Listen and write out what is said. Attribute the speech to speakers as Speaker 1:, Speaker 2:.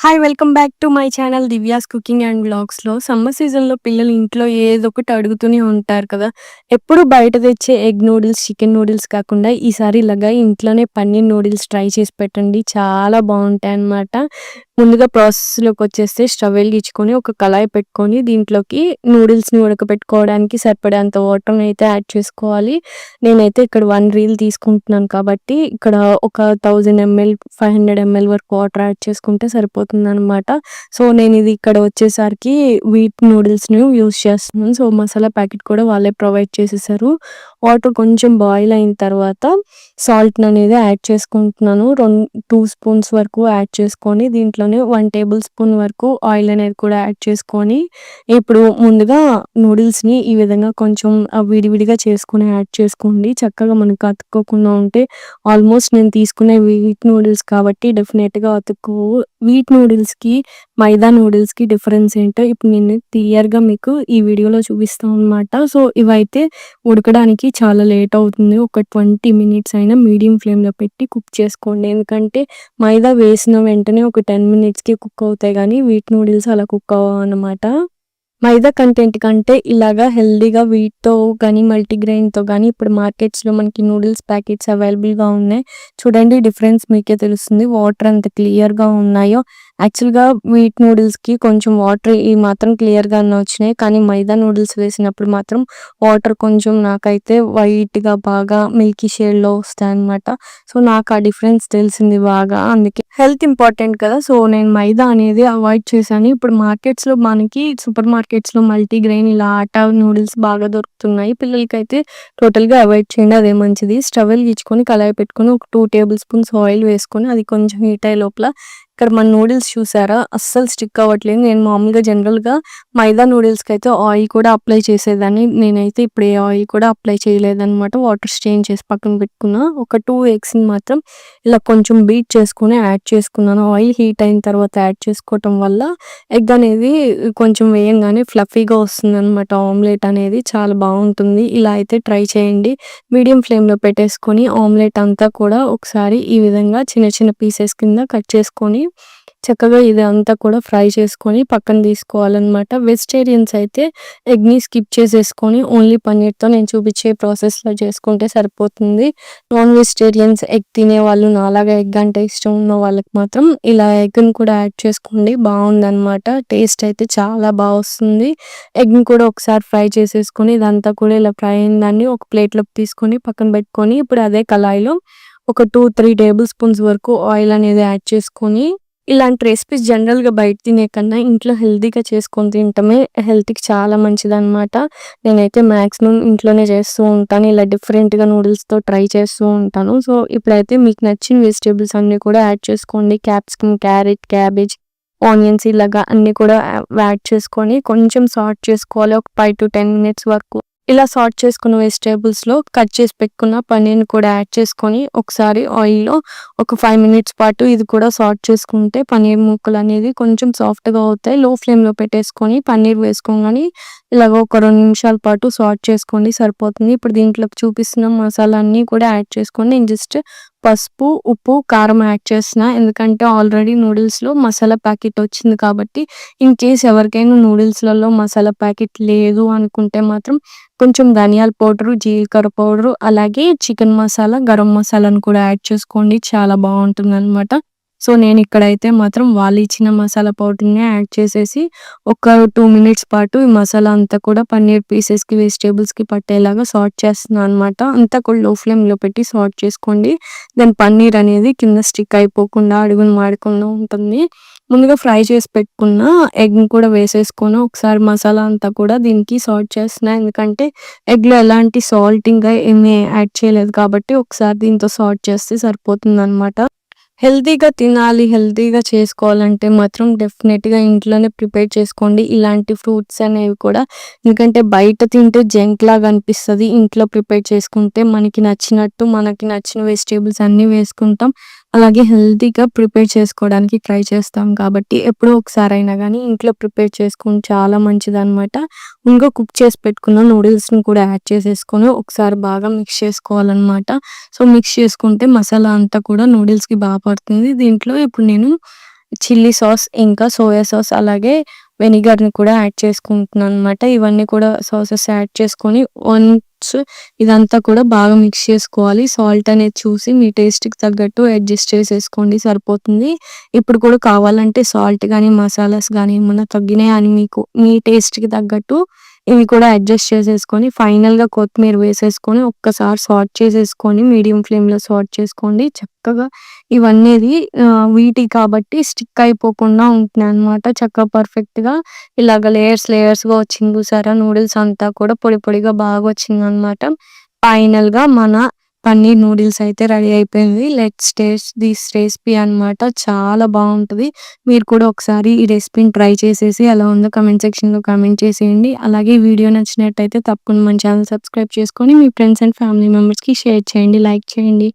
Speaker 1: Hi! Welcome back to my channel 'Divya's cooking and వ్లాగ్స్‌లో'. Summer సీజన్‌లో పిల్లలు ఇంట్లో ఏదో ఒకటి అడుగుతూనే ఉంటారు కదా! ఎప్పుడు బయట తెచ్చే ఎగ్ నూడిల్స్, చికెన్ నూడిల్స్ కాకుండా ఈసారి ఇలాగా ఇంట్లోనే పన్నీర్ నూడిల్స్ ట్రై చేసి పెట్టండి. చాలా బావుంటాయన్నమాట. ముందుగా ప్రాసెస్‌లోకొచ్చేస్తే స్టవ్ వెలిగించుకొని ఒక కళాయి పెట్టుకొని దీంట్లోకి నూడిల్స్‌ని ఉడకపెట్టుకోవడానికి సరిపడేంత వాటర్‌నైతే యాడ్ చేసుకోవాలి. నేనైతే ఇక్కడ 1 రీల్ తీసుకుంటున్నాను కాబట్టి ఇక్కడ ఒక 1000 ఎంఎల్, 500 ఎంఎల్ వరకు వాటర్ యాడ్ చేసుకుంటే సరిపోతుందనమాట. సో, నేనిది ఇక్కడ వచ్చేసరికి వీట్ నూడిల్స్‌ని యూజ్ చేస్తున్నాను. సో, మసాలా ప్యాకెట్ కూడా వాళ్ళే ప్రొవైడ్ చేసేసారు. వాటర్ కొంచెం బాయిల్ అయిన తర్వాత సాల్ట్‌ననేది యాడ్ చేసుకుంటున్నాను. 2 స్పూన్స్ వరకు యాడ్ చేసుకొని దీంట్లోనే 1 టేబుల్ స్పూన్ వరకు ఆయిల్ అనేది కూడా యాడ్ చేసుకొని, ఇప్పుడు ముందుగా నూడిల్స్‌ని ఈ విధంగా కొంచెం విడివిడిగా చేసుకొని యాడ్ చేసుకోండి. చక్కగా మనకు అతుక్కోకుండా ఉంటే ఆల్మోస్ట్ నేను తీసుకునే వీట్ నూడిల్స్ కాబట్టి డెఫినిట్‌గా అతుక్కోవు. వీట్ నూడిల్స్‌కి, మైదా నూడిల్స్‌కి డిఫరెన్స్ ఏంటో ఇప్పుడు నేను క్లియర్‌గా మీకు ఈ వీడియోలో చూపిస్తాను అనమాట. సో, ఇవైతే ఉడకడానికి చాలా లేట్ అవుతుంది. ఒక 20 మినిట్స్ అయినా మీడియం ఫ్లేమ్‌లో పెట్టి కుక్ చేసుకోండి. ఎందుకంటే మైదా వేసిన వెంటనే ఒక 10 మినిట్స్‌కి కుక్ అవుతాయి గానీ, వీట్ నూడిల్స్ అలా కుక్ అవ్వవనమాట. మైదా కంటెంట్ కంటే ఇలాగా హెల్తీగా వీట్‌తో గానీ, మల్టీగ్రెయిన్‌తో గానీ ఇప్పుడు మార్కెట్స్‌లో మనకి నూడిల్స్ ప్యాకెట్స్ అవైలబుల్‌గా ఉన్నాయి. చూడండి డిఫరెన్స్ మీకే తెలుస్తుంది. వాటర్ ఎంత క్లియర్‌గా ఉన్నాయో. యాక్చువల్‌గా వీట్ నూడిల్స్‌కి కొంచెం వాటర్ ఈ మాత్రం క్లియర్‌గానే వచ్చినాయి. కానీ మైదా నూడిల్స్ వేసినప్పుడు మాత్రం వాటర్ కొంచెం నాకైతే వైట్‌గా బాగా మిల్కీ షేడ్‌లో వస్తాయన్నమాట. సో, నాకు ఆ డిఫరెన్స్ తెలిసింది బాగా. అందుకే హెల్త్ ఇంపార్టెంట్ కదా! సో, నేను మైదా అనేది అవాయిడ్ చేశాను. ఇప్పుడు మార్కెట్స్‌లో మనకి సూపర్ మార్కెట్స్‌లో మల్టీగ్రెయిన్ ఇలా ఆటా నూడిల్స్ బాగా దొరుకుతున్నాయి. పిల్లలకైతే టోటల్‌గా అవాయిడ్ చేయండి. అదే మంచిది. స్టవ్ వెలిగించుకొని కళాయి పెట్టుకొని ఒక 2 టేబుల్ స్పూన్స్ ఆయిల్ వేసుకొని అది కొంచెం హీట్ అయ్యే లోపల ఇక్కడ మన నూడిల్స్ చూసారా? అస్సలు స్టిక్ అవ్వట్లేదు. నేను మామూలుగా జనరల్‌గా మైదా నూడిల్స్‌కైతే ఆయిల్ కూడా అప్లై చేసేదాన్ని. నేనైతే ఇప్పుడు ఏ ఆయిల్ కూడా అప్లై చేయలేదనమాట. వాటర్ స్ట్రెయిన్ చేసి పక్కన పెట్టుకున్నా. ఒక 2 ఎగ్స్‌ని మాత్రం ఇలా కొంచెం బీట్ చేసుకొని యాడ్ చేసుకున్నాను. ఆయిల్ హీట్ అయిన తర్వాత యాడ్ చేసుకోవటం వల్ల ఎగ్ అనేది కొంచెం వేయంగానే ఫ్లఫీగా వస్తుందనమాట. ఆమ్లెట్ అనేది చాలా బావుంటుంది. ఇలా అయితే ట్రై చేయండి. మీడియం ఫ్లేమ్‌లో పెట్టేసుకొని ఆమ్లెట్ అంతా కూడా ఒకసారి ఈ విధంగా చిన్న చిన్న పీసెస్ కింద కట్ చేసుకొని చక్కగా ఇదంతా కూడా ఫ్రై చేసుకొని పక్కన తీసుకోవాలనమాట. వెజిటేరియన్స్ అయితే ఎగ్‌ని స్కిప్ చేసేసుకొని ఓన్లీ పన్నీర్‌తో నేను చూపించే ప్రాసెస్‌లో చేసుకుంటే సరిపోతుంది. నాన్ వెజిటేరియన్స్ ఎగ్ తినేవాళ్ళు నాలాగా ఎగ్ అంటే ఇష్టం ఉన్న వాళ్ళకి మాత్రం ఇలా ఎగ్‌ని కూడా యాడ్ చేసుకోండి. బావుందనమాట. టేస్ట్ అయితే చాలా వస్తుంది. ఎగ్‌ని కూడా ఒకసారి ఫ్రై చేసేసుకొని ఇదంతా కూడా ఇలా ఫ్రై అయిన దాన్ని ఒక ప్లేట్‌లోకి తీసుకొని పక్కన పెట్టుకొని ఇప్పుడు అదే కళాయిలో ఒక 2, 3 టేబుల్ స్పూన్స్ వరకు ఆయిల్ అనేది యాడ్ చేసుకొని ఇలాంటి రెసిపీస్ జనరల్‌గా బయట తినే కన్నా ఇంట్లో హెల్తీగా చేసుకొని తినటమే హెల్త్‌కి చాలా మంచిదనమాట. నేనైతే మాక్సిమం ఇంట్లోనే చేస్తూ ఉంటాను. ఇలా డిఫరెంట్‌గా నూడిల్స్‌తో ట్రై చేస్తూ ఉంటాను. సో, ఇప్పుడైతే మీకు నచ్చిన వెజిటబుల్స్ అన్నీ కూడా యాడ్ చేసుకోండి. క్యాప్సికమ్, క్యారెట్, క్యాబేజ్, ఆనియన్స్ ఇలాగా అన్నీ కూడా యాడ్ చేసుకొని కొంచెం సార్ట్ చేసుకోవాలి. ఒక 5-10 మినిట్స్ వరకు. ఇలా సార్ట్ చేసుకున్న వెజిటబుల్స్‌లో కట్ చేసి పెట్టుకున్న పన్నీర్‌ని కూడా యాడ్ చేసుకొని ఒకసారి ఆయిల్‌లో ఒక 5 మినిట్స్ పాటు ఇది కూడా సార్ట్ చేసుకుంటే పన్నీర్ ముక్కలనేది కొంచెం సాఫ్ట్‌గా అవుతాయి. లో ఫ్లేమ్‌లో పెట్టేసుకొని పన్నీర్ వేసుకోగానే ఇలాగ ఒక 2 నిమిషాల పాటు సార్ట్ చేసుకోండి సరిపోతుంది. ఇప్పుడు దీంట్లోకి చూపిస్తున్న మసాలా అన్నీ కూడా యాడ్ చేసుకోండి. నేను జస్ట్ పసుపు, ఉప్పు, కారం యాడ్ చేస్తున్నా. ఎందుకంటే ఆల్రెడీ నూడిల్స్‌లో మసాలా ప్యాకెట్ వచ్చింది కాబట్టి ఇన్‌కేస్ ఎవరికైనా నూడిల్స్‌లలో మసాలా ప్యాకెట్ లేదు అనుకుంటే మాత్రం కొంచెం ధనియాల పౌడరు, జీలకర్ర పౌడరు, అలాగే చికెన్ మసాలా, గరం మసాలాను కూడా యాడ్ చేసుకోండి. చాలా బావుంటుందనమాట. సో, నేనిక్కడైతే మాత్రం వాళ్ళిచ్చిన మసాలా పౌడర్‌నే యాడ్ చేసేసి ఒక 2 మినిట్స్ పాటు ఈ మసాలా అంతా కూడా పన్నీర్ పీసెస్‌కి, వెజిటబుల్స్‌కి పట్టేలాగా సార్ట్ చేస్తున్నాను అనమాట. అంతా కూడా లో ఫ్లేమ్‌లో పెట్టి సార్ట్ చేసుకోండి. దెన్ పన్నీర్ అనేది కింద స్టిక్ అయిపోకుండా, అడుగున మాడకుండా ఉంటుంది. ముందుగా ఫ్రై చేసి పెట్టుకున్న ఎగ్‌ని కూడా వేసేసుకొని ఒకసారి మసాలా అంతా కూడా దీనికి సార్ట్ చేస్తున్నా. ఎందుకంటే ఎగ్‌లో ఎలాంటి సాల్ట్ ఇంకా ఏమి యాడ్ చేయలేదు కాబట్టి ఒకసారి దీంతో సార్ట్ చేస్తే సరిపోతుందనమాట. హెల్తీగా తినాలి, హెల్తీగా చేసుకోవాలంటే మాత్రం డెఫినిట్‌గా ఇంట్లోనే ప్రిపేర్ చేసుకోండి. ఇలాంటి ఫ్రూట్స్ అనేవి కూడా. ఎందుకంటే బయట తింటే జంక్ లాగా అనిపిస్తది. ఇంట్లో ప్రిపేర్ చేసుకుంటే మనకి నచ్చినట్టు, మనకి నచ్చిన వెజిటబుల్స్ అన్నీ వేసుకుంటాం. అలాగే హెల్తీగా ప్రిపేర్ చేసుకోవడానికి ట్రై చేస్తాం కాబట్టి ఎప్పుడో ఒకసారైనా గానీ ఇంట్లో ప్రిపేర్ చేసుకొని చాలా మంచిదనమాట. ఇంకా కుక్ చేసి పెట్టుకున్న నూడిల్స్‌ని కూడా యాడ్ చేసేసుకొని ఒకసారి బాగా మిక్స్ చేసుకోవాలనమాట. సో, మిక్స్ చేసుకుంటే మసాలా అంతా కూడా నూడిల్స్‌కి పడుతుంది. దీంట్లో ఇప్పుడు నేను చిల్లీ సాస్, ఇంకా సోయా సాస్, అలాగే వెనిగర్‌ని కూడా యాడ్ చేసుకుంటున్నాననమాట. ఇవన్నీ కూడా సాసెస్ యాడ్ చేసుకొని వన్స్ ఇదంతా కూడా బాగా మిక్స్ చేసుకోవాలి. సాల్ట్ అనేది చూసి మీ టేస్ట్‌కి తగ్గట్టు అడ్జస్ట్ చేసేసుకోండి సరిపోతుంది. ఇప్పుడు కూడా కావాలంటే సాల్ట్ గానీ, మసాలాస్ గానీ ఏమన్నా తగ్గినాయా అని మీకు మీ టేస్ట్‌కి తగ్గట్టు ఇవి కూడా అడ్జస్ట్ చేసేసుకొని ఫైనల్‌గా కొత్తిమీర వేసేసుకొని ఒక్కసారి సార్ట్ చేసేసుకొని మీడియం ఫ్లేమ్‌లో సార్ట్ చేసుకోండి. చక్కగా ఇవన్నీది వీటి కాబట్టి స్టిక్ అయిపోకుండా ఉంటున్నాయన్నమాట. చక్కగా పర్ఫెక్ట్‌గా ఇలాగ లేయర్స్‌గా వచ్చింది చూసారా? నూడిల్స్ అంతా కూడా పొడి పొడిగా బాగా వచ్చిందనమాట. ఫైనల్‌గా మన పన్నీర్ నూడిల్స్ అయితే రెడీ అయిపోయింది. లెట్స్ టేస్ట్ దిస్ రెసిపీ అనమాట. చాలా బావుంటది. మీరు కూడా ఒకసారి ఈ రెసిపీని ట్రై చేసేసి ఎలా ఉందో కామెంట్ సెక్షన్‌లో కామెంట్ చేసేయండి. అలాగే ఈ వీడియో నచ్చినట్టయితే తప్పకుండా మన ఛానెల్ సబ్స్క్రైబ్ చేసుకొని మీ ఫ్రెండ్స్ అండ్ ఫ్యామిలీ మెంబర్స్‌కి షేర్ చేయండి, లైక్ చేయండి.